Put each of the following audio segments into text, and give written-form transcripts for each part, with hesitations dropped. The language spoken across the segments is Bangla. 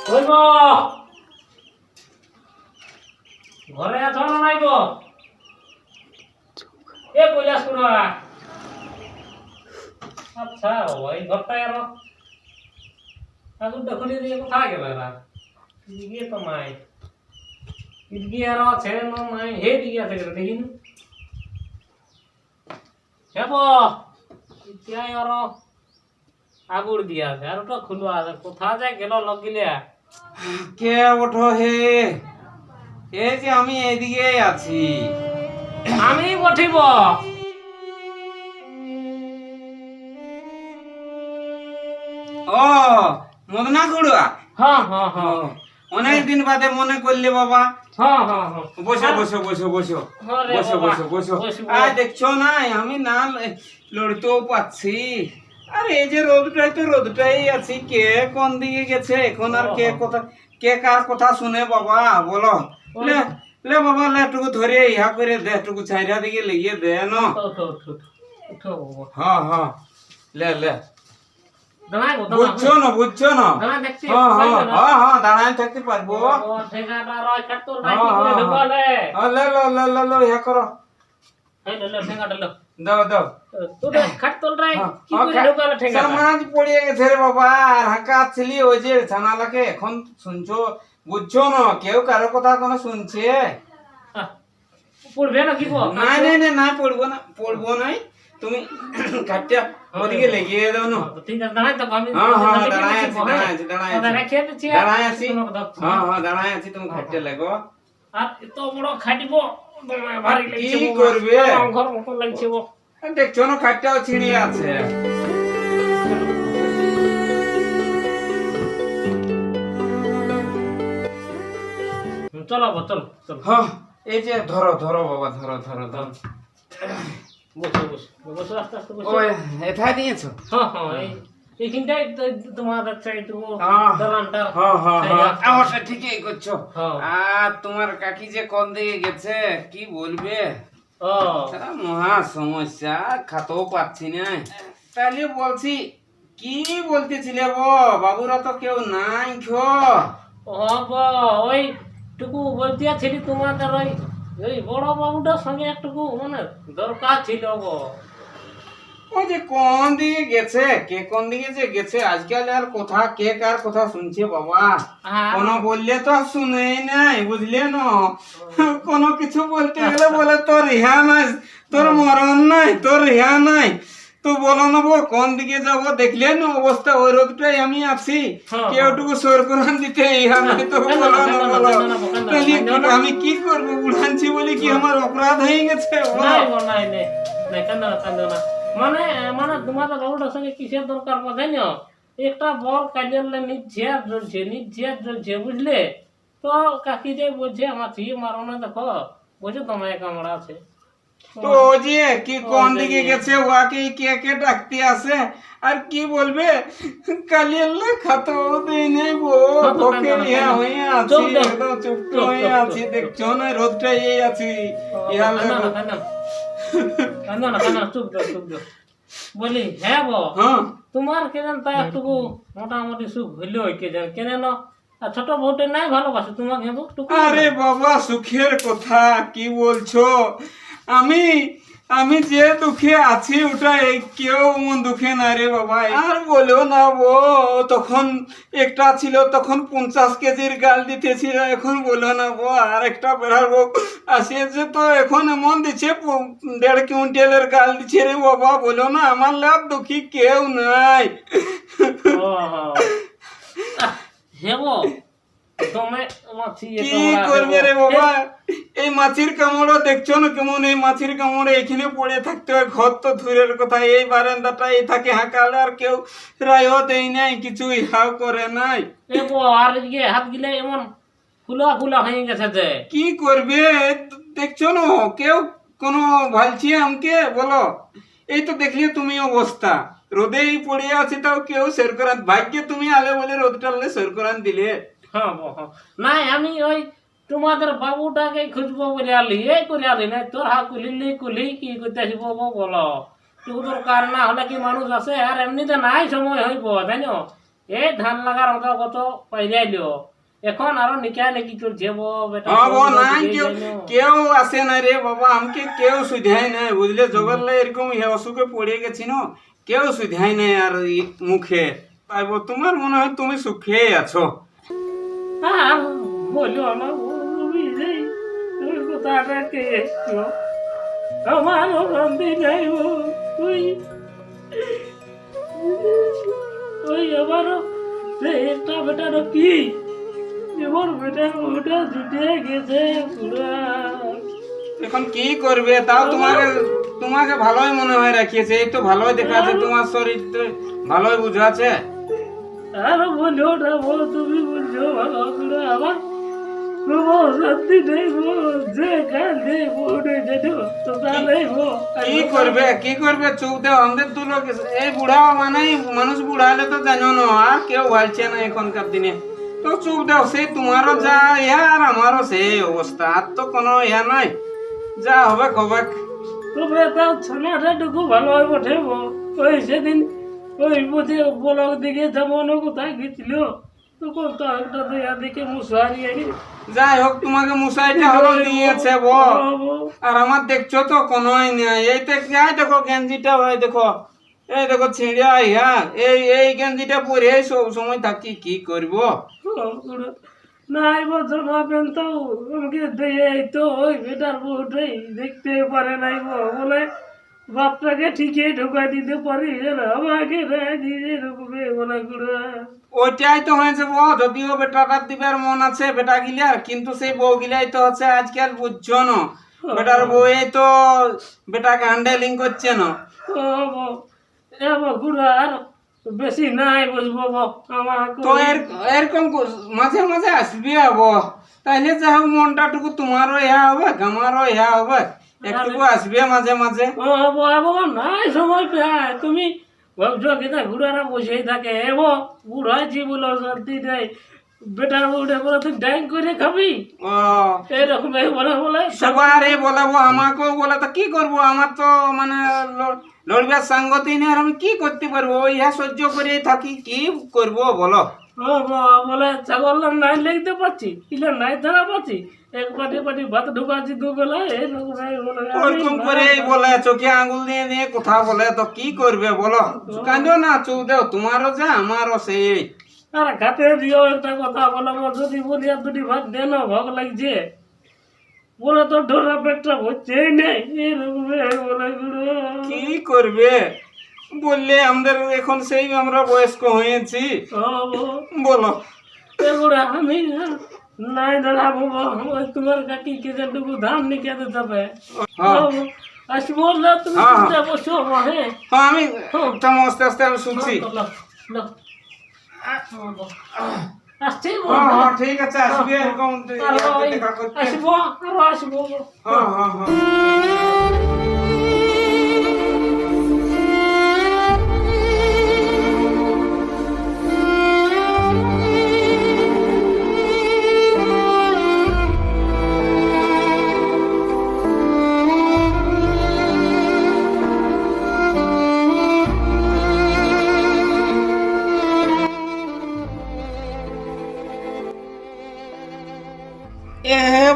হইব ঘরে আছো না নাইব এ কৈলাস কুড়া আচ্ছা ওই ঘরটায় আর আগুন দেখুনি দিয়ে কোথায় গেল এরা দিকে তো নাই দিকে আর আছে না নাই হে দিকে আছে দেখিন হেব ইতিয়াই আর আগুর দিয়া আছে আর ওটা খুলবা আছে কোথা যায় গেল লগিলে কে ওঠো হে এই যে আমি এইদিকে আছি আমি বঠিব ও মদনা খুড়া হ্যাঁ হ্যাঁ হ্যাঁ অনেক দিন বাদে মনে করলে বাবা হ্যাঁ হ্যাঁ হ্যাঁ বসো বসো বসো বসো আরে বসো বাবা, বসো বসো বসবো। আর দেখছো না আমি না লড়তেও পাচ্ছি আর এই যে রোদটাই আছি কে কোন দিকে গেছে এখন আর কে কথা কে কার কথা শুনে বাবা বলো লে লে বাবা লে একটু ধরে ইহা করে দে একটু ছাইরা দিকে লেগে দে না উঠো উঠো উঠো বাবা হ্যাঁ হ্যাঁ লে লে দাঁড়াই গো বুঝছো না দাঁড়াই দেখছি হ্যাঁ হ্যাঁ হ্যাঁ হ্যাঁ দাঁড়ায় থাকতে পারবো ও ঠেকাটা রয় কাট তোর ভাই কি করে ঢুকালে লে লো লে লে লো ইহা করো এই লে ঠেকাটা লো দাও দাও তোর খাট তোর রাই কি করে ঢুকালে ঠেকাটা সমাজ পড়িয়ে গেছে রে বাবা আর হাঁকা ছিলি ওই যে ছানালাকে এখন শুনছো বুঝছো না কেউ কারো কথা কোনো শুনছে পড়বে না কি গো নাই নাই নাই না পড়বো নাই তুমি কাটটা ওদিকে লেগিয়ে দাও না ঠিক আছে দাঁড়াই তো আমি হ্যাঁ হ্যাঁ দাঁড়ায় আছি রেখে দিচ্ছি দাঁড়ায় আছি হ্যাঁ হ্যাঁ দাঁড়ায় আছি তুমি কাটতে লাগো আর এত বড় খাটিব ভারী লাগছে কি করবে ঘর মতো লাগছে গো দেখছো না কাটটাও ছিঁড়ে আছে চলো চলো চলো হ্যাঁ এই যে ধরো ধরো বাবা ধরো ধরো ধরো বসো বসো বসো আস্তে আস্তে বসো ওই এথায় দিয়েছো হ্যাঁ হ্যাঁ এইখানটাই তোমাদের চাইটুকু হ্যাঁ দালানটা হ্যাঁ হ্যাঁ হ্যাঁ অবশ্যই ঠিকই করছো হ্যাঁ। আর তোমার কাকি যে কোন দিকে গেছে কি বলবে ও সারা মহা সমস্যা খাতেও পাচ্ছি না তাহলে বলছি কি বলতেছিলে বাবুরা তো কেউ নাই খো ও গো ওই টুকু বলতে ছিলি তোমাদের ওই ওই বড় বাবুটার সঙ্গে একটুকু মানে দরকার ছিল গো ও যে কোন দিকে গেছে কে কোন দিকে যে গেছে আজকাল আর কথা কে কার কথা শুনছে বাবা হ্যাঁ। কোনো বললে তো আর শুনেই নাই বুঝলে না কোনো কিছু বলতে গেলে বলে তোর ইহা নাই তোর মরণ নাই তোর ইহা নাই তো বলো না বো কোন দিকে যাবো দেখলে না অবস্থা ওই রোদটাই আমি আছি হ্যাঁ, কেউটুকু সর করান দিতে ইহা নাই তো কেন না, বলো কেন না না, বলো কেন না, কেন না, তাহলে কেন না? আমি কি করবো উড়ানছি বলে কি আমার অপরাধ হয়ে গেছে বলো? নাই গো নাই নাই নাই কেন না কেন না মানে মানে তোমাদের বাবুটার সঙ্গে কিসের দরকার বোঝাই না একটা বর কাজের নিজ জ্বলছে বুঝলে তো কাকি যে বলছে আমার ছিয়ে মারো না দেখো বলছে তোমায় কামড়া আছে তো ও যে কি কোন দিকে গেছে ওয়াকে কে কে ডাকতে আসে আর কি বলবে কালি আল্লাহ খাতো দেই নাই বো ভোকে ইয়া হইয়া আছি একদম চুপ হইয়া আছি দেখছো না রোদটা এই আছি ইয়া চুপ দাও বলি হ্যাঁ বো হ্যাঁ তোমার কেন তা একটুকু মোটামুটি সুখ হইলেও কেন কেন না আর ছোট বউটে নাই ভালোবাসে তোমাকে হেবো আরে বাবা সুখের কথা কি বলছো আমি আমি যে দুঃখে আছি ওটা কেউ মন দুঃখে না রে বাবা আর বলো না বো তখন একটা ছিল তখন 50 কেজির গাল দিতেছিল এখন বলো না বো আর একটা বেড়ার বউ আসিয়েছে তো এখন এমন দিচ্ছে 1.5 কুইন্টালের গাল দিচ্ছে রে বাবা বলো না আমার লাভ দুঃখী কেউ নাই হেবো তুমি মাছি কি করবে রে বাবা এই মাছির কামড়ও দেখছো না কেমন এই মাছির কামড়ে এখানে পড়ে থাকতে হয় ঘর তো দূরের কথা এই বারান্দাটা এই থাকে হাঁকালে আর কেউ রায়ও দেয় নাই কিছু ইহাও করে নাই এবো আর ইয়ে হাত গিলে এমন ফুলা ফুলা হয়ে গেছে যে কি করবে দেখছো না কেউ কোনো ভালছি আমাকে বলো এই তো দেখলে তুমি অবস্থা রোদেই পড়ে আছি তাও কেউ সের করান ভাগ্যে তুমি আলে বলে রোদটা সের করান দিলে হ্যাঁ নাই আমি ওই তোমাদের বাবুটাকে খুঁজবো বলে আলি এই করে আলি নাই তোর হা কুলি কি করতে আসবো বলো তুই দরকার না হলে কি মানুষ আছে আর এমনিতে নাই সময় হইব তাই না এই ধান লাগার মতো কত পাইলাইলো এখন আরো নিকা নাকি চলছে বেটা হ্যাঁ বো নাই কেউ কেউ আসে না রে বাবা আমাকে কেউ সুধাই নাই বুঝলে জগৎলে এরকম অসুখে পড়ে গেছি না কেউ সুধাই নাই আর মুখে তাই তোমার মনে হয় তুমি সুখে আছো আর বলো না তুমি যে তুই কোথাটা কে আমার শান্তি নাই তুই ওই আমারও সে একটা বেটার কি এবার বেটা ওটা জুটে গেছে পুরা এখন কি করবে তাও তোমাকে তোমাকে ভালোই মনে হয় রাখিয়েছে এই তো ভালোই দেখাচ্ছে তোমার শরীর তো ভালোই বুঝাচ্ছে আর বলো না বলো তুমি বলছো ভালো করে আমার তোমার শান্তি নেই যে কাঁদে উঠে যেত তো তাহলেই কি করবে চুপ দেও আমাদের তো লোক এই বুড়া মানে মানুষ বুড়া হলে তো জানো না আর কেউ ভালছে না এখনকার দিনে তো চুপ দাও সেই তোমারও যা ইয়া আর আমারও সেই অবস্থা আর তো কোনো ইয়া নাই যা হবে হবে তবে তাও ছানাটাটুকু ভালো হয় বটে ওই সেদিন ওই বুঝে ব্লক দিকে যেমন কোথায় গেছিল তখন তো একটা দেয়া দিকে মশারি যাই হোক তোমাকে মশাইটা হলো দিয়েছে আর আমার দেখছো তো কোনোই নাই এই যাই দেখো গেঞ্জিটা হয় দেখো এই দেখো ছিঁড়া ইয়া এই গেঞ্জিটা পরে সব সময় থাকি কি করব নাই বছর ভাবেন তো আমাকে দিয়ে তো ওই বেটার বউটাই দেখতে পারে নাই বলে বাপটাকে ঠিকই ঢোকা দিতে পারি আমাকে দিয়ে ঢুকবে বলে ওইটাই তো হয়েছে যদিও বেটাটা দিবার মন আছে বেটা গিলার কিন্তু সেই বউ গিলাই তো হচ্ছে আজকাল বুঝছো না বেটার বউ এই তো বেটাকে হ্যান্ডেলিং করছে না আর বেশি নাই বুঝবো তো এরকম মাঝে মাঝে আসবি তাইলে যা হোক মনটাটুকু তোমারও ইহা হবে আমারও ইহা হবে একটুকু আসবে মাঝে মাঝে নাই সময় পেয়ে তুমি ভাবছো কিনা ঘুরারা বসেই থাকে বুড়াইছি বলো শান্তি নেই বেটার উঠে বলে তুই ড্যাং করে খাবি এরকম বলে বলে সবার বলাবো আমাকেও বলে তো কি করবো আমার তো মানে লড়বার সাঙ্গতি নেই আর আমি কি করতে পারবো ইহা সহ্য করে থাকি কি করবো বলো বলে ছাগল নাই লিখতে পারছি ইলে নাই ধরা পাচ্ছি এক পাটি ভাত ঢুকাচ্ছি দুবেলা ওরকম করে বলে চোখে আঙুল দিয়ে নিয়ে কথা বলে তো কি করবে বলো কাঁদো না চুপ দেও তোমারও যা আমারও সেই আর ঘাটে দিও একটা কথা বলে যদি বলি আর দুটি ভাত দেন ভোগ লাগছে বলে তো ঢোরা পেটটা হচ্ছেই নেই বলে কি করবে বললে আমাদের এখন সেই আমরা বয়স্ক হয়েছি বলো এগুলো আমি নাই দাঁড়াবো তোমার কাকি কে যেটুকু ধান নিকে যাবে আসবো না তুমি বসো হ্যাঁ আমি আস্তে আস্তে আমি শুনছি আসছি ঠিক আছে আসবি এরকম আসবো আরো আসবো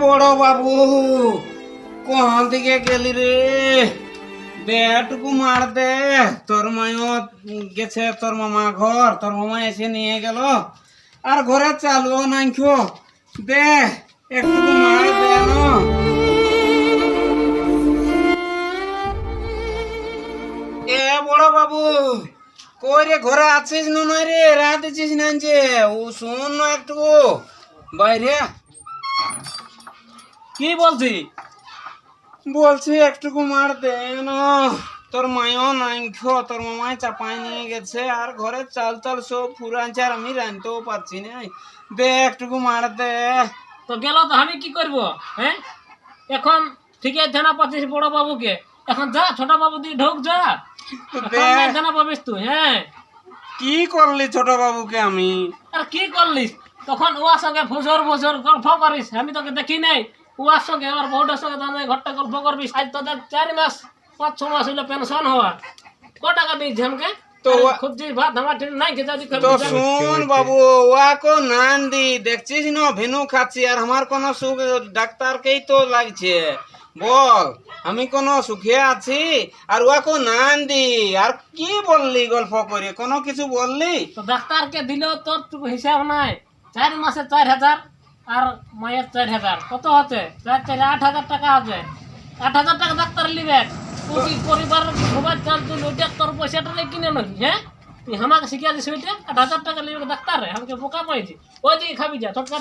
বড় বাবু কোন দিকে গেলি রে বেটুকু মার দে তোর মায়ও গেছে তোর মামা ঘর তোর মামা এসে নিয়ে গেল আর ঘরে চালুও নাই দে একটু মার দে বড় বাবু কই রে ঘরে আছিস না রে রাত দিছিস না যে ও শুন না একটু বাইরে কি বলছি একটুকু মার দে না তোর মায়ও নাই তোর মামায় চাপাই নিয়ে গেছে আর ঘরে চাল চাল সব ফুরানছে আর আমি রানতেও পারছি না দে একটুকু মার দে তো গেল তো আমি কি করবো হ্যাঁ এখন ঠিক আছে না পাচ্ছিস বড় বাবুকে এখন যা ছোট বাবু দিয়ে ঢোক যা জানা পাবিস তুই হ্যাঁ কি করলি ছোট বাবুকে আমি আর কি করলিস তখন ওর সঙ্গে বছর গল্প করিস আমি তোকে দেখি নাই ওর সঙ্গে আমার বউটার সঙ্গে ঘরটা গল্প করবি আজ তোদের 4 মাস 5-6 মাস হইলো পেনশন হওয়া ক টাকা দিয়েছি আমাকে তো খুঁজছি ভাত আমার ঠিক নাই খেতে যদি তো শুন বাবু ওয়াকো নান দি দেখছিস না ভেনু খাচ্ছি আর আমার কোনো সুখ ডাক্তারকেই তো লাগছে বল আমি কোনো সুখে আছি আর ওয়াকো নান দি আর কি বললি গল্প করে কোনো কিছু বললি তো ডাক্তারকে দিলেও তোর টুকু হিসাব নাই 4 মাসে 4,000 আর মায়ের 4,000 কত হচ্ছে 4 8,000 টাকা হচ্ছে 8,000 টাকা ডাক্তার লিবে তুই কি পরিবারের সবাই চাল তুই ওইটা তোর পয়সাটা নিয়ে কিনে নাকি হ্যাঁ তুই আমাকে শিখিয়ে দিস ওইটা 8,000 টাকা লিবে ডাক্তার আমাকে বোকা পাইছি ওই দিকে খাবি যা ছোটকা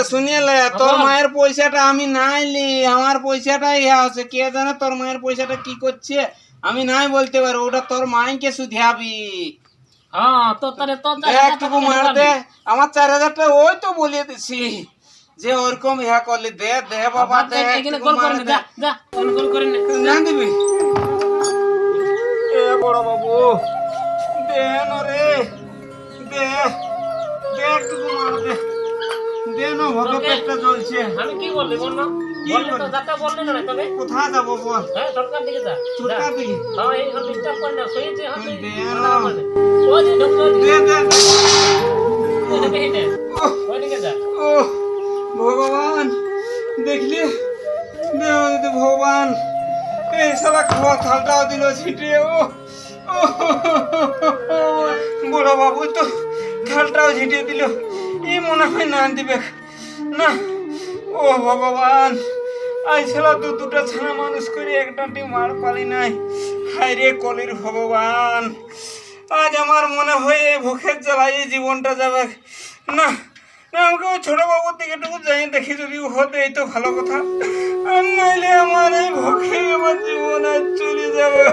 শুনিলে তোর মায়ের পয়সাটা আমি নাইলি আমার পয়সাটা ইয়া আছে কে জানে তোর মায়ের পয়সাটা কি করছে আমি নাই বলতে পারো ওটা তোর মাইকে সুধাবি হ্যাঁ তো তারে তো একটুকু মার দে আমার 4,000 টাকা ওই তো বলিয়ে দিছি যে ওরকম ইয়া করলি দে দে বাবা দে এখানে কল করে নে যা যা কল করে নে না দিবি এ বড় বাবু দে নরে দে দে একটুকু মার দে দে না ভগে পেটটা জ্বলছে আমি কি বললি বল না বললি তো যাতে বললি না তবে কোথায় যাবো বল হ্যাঁ সরকার দিকে যা সরকার দিকে হ্যাঁ এই ডিস্টার্ব করে না সইতে হ্যাঁ দে না ওই যে ডক্টর দে দে ওই দিকে নে ওই দিকে যা ও ভগবান দেখলি দে ভগবান এই সারা খাওয়া থালটাও দিল ছিটে ও বড় বাবু তো থালটাও ছিটিয়ে দিল এই মনে হয় না দিবে না ও ভগবান আজ ছেলা দুটা ছানা মানুষ করে একটা মার পালি নাই হায় রে কলির ভগবান আজ আমার মনে হয় এই ভোখের জ্বালাই জীবনটা যাবে না না আমাকে ওই ছোট বাবুর দিকে একটু যাই দেখি যদি হতে এই তো ভালো কথা আর নাইলে আমার এই ভোখে আমার জীবন আজ চলে যাবে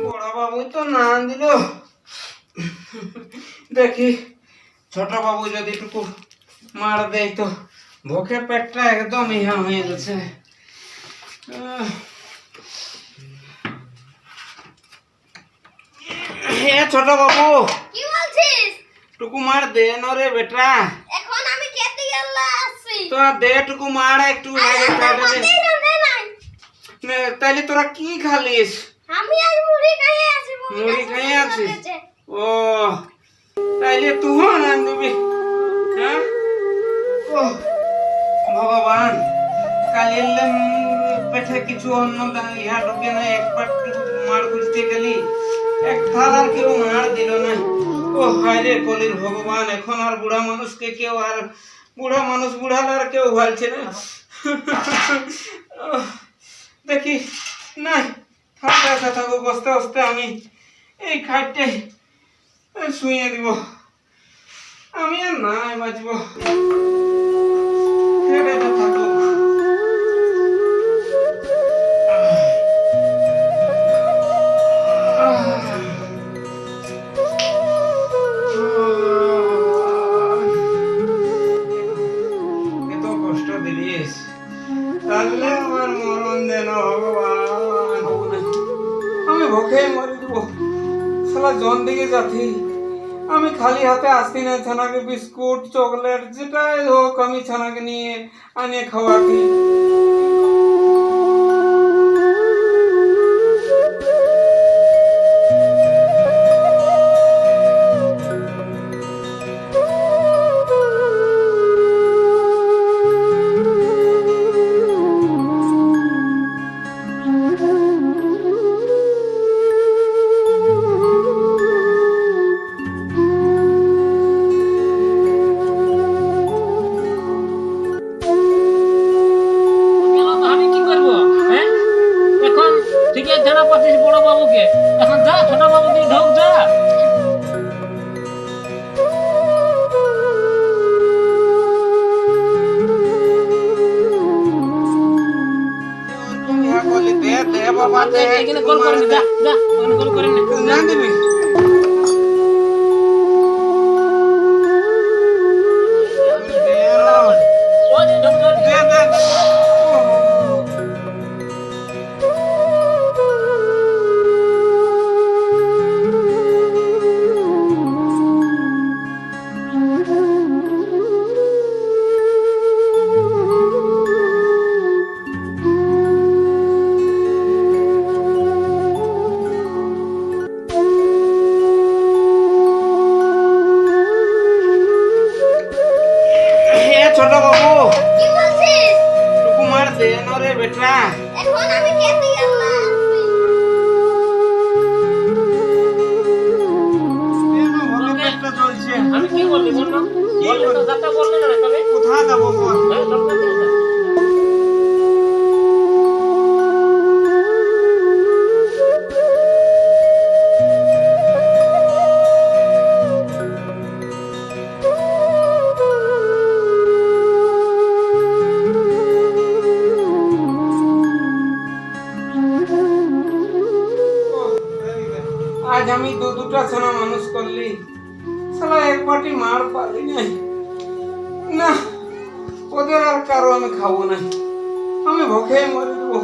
বড় বাবু তো না দিল দেখি ছোট বাবু যদি একটু মার দেয় তো ভোকে পেটটা একদম ইহা হয়ে গেছে ছোট বাবু কি বলছিস টুকু মার দে না রে বেটা এখন আমি খেতে গেলাম তো দে টুকু মার একটু তাইলে তোরা কি খালিস আমি আজ মুড়ি খাইয়ে আছি মুড়ি খাইয়ে আছিস ও তাইলে তুই না দিবি হ্যাঁ ও ভগবান কালিলে পেটে কিছু অন্য ইহা ঢুকে না একবার মার খুঁজতে গেলি এক থালার কেউ মার দিল না ও হায় রে কলির ভগবান এখন আর বুড়া মানুষকে কেউ আর বুড়া মানুষ বুড়ালে আর কেউ ভালছে না দেখি না থাকতে থাকো বসতে বসতে আমি এই খাটে শুয়ে দিব আমি আর নাই বাঁচব থাকো এত কষ্ট দিলিস তাহলে আমার মরণ দেন ভগবান আমি ভোকে মরে দিব সালা জন দিকে যাচ্ছি আমি খালি হাতে আসছি না ছানাকে বিস্কুট চকলেট যেটাই হোক আমি ছানাকে নিয়ে আনিয়ে খাওয়াতি আমি কি করবো হ্যাঁ এখন ঠিক আছে জানা পাচ্ছিস বড় বাবুকে এখন যা ছোট বাবু তুই ঢোক যা এখানে কল করে নে যা যা ওখানে কল করে নে না দিবি ওই যে ঢোক যা দে দে বেটা এখন আমি খেতে গেলাম ভালো পেটটা চলছে আমি কি বললি বললো বললি তো যাতে বললি না তবে কোথায় যাবো বল হ্যাঁ সরকার দিয়ে যা। আজ আমি দুটা সোনা মানুষ করলি সালা এক পাটি মার পালি নাই না ওদের আর কারো আমি খাবো না আমি ভোকে মরে দেবো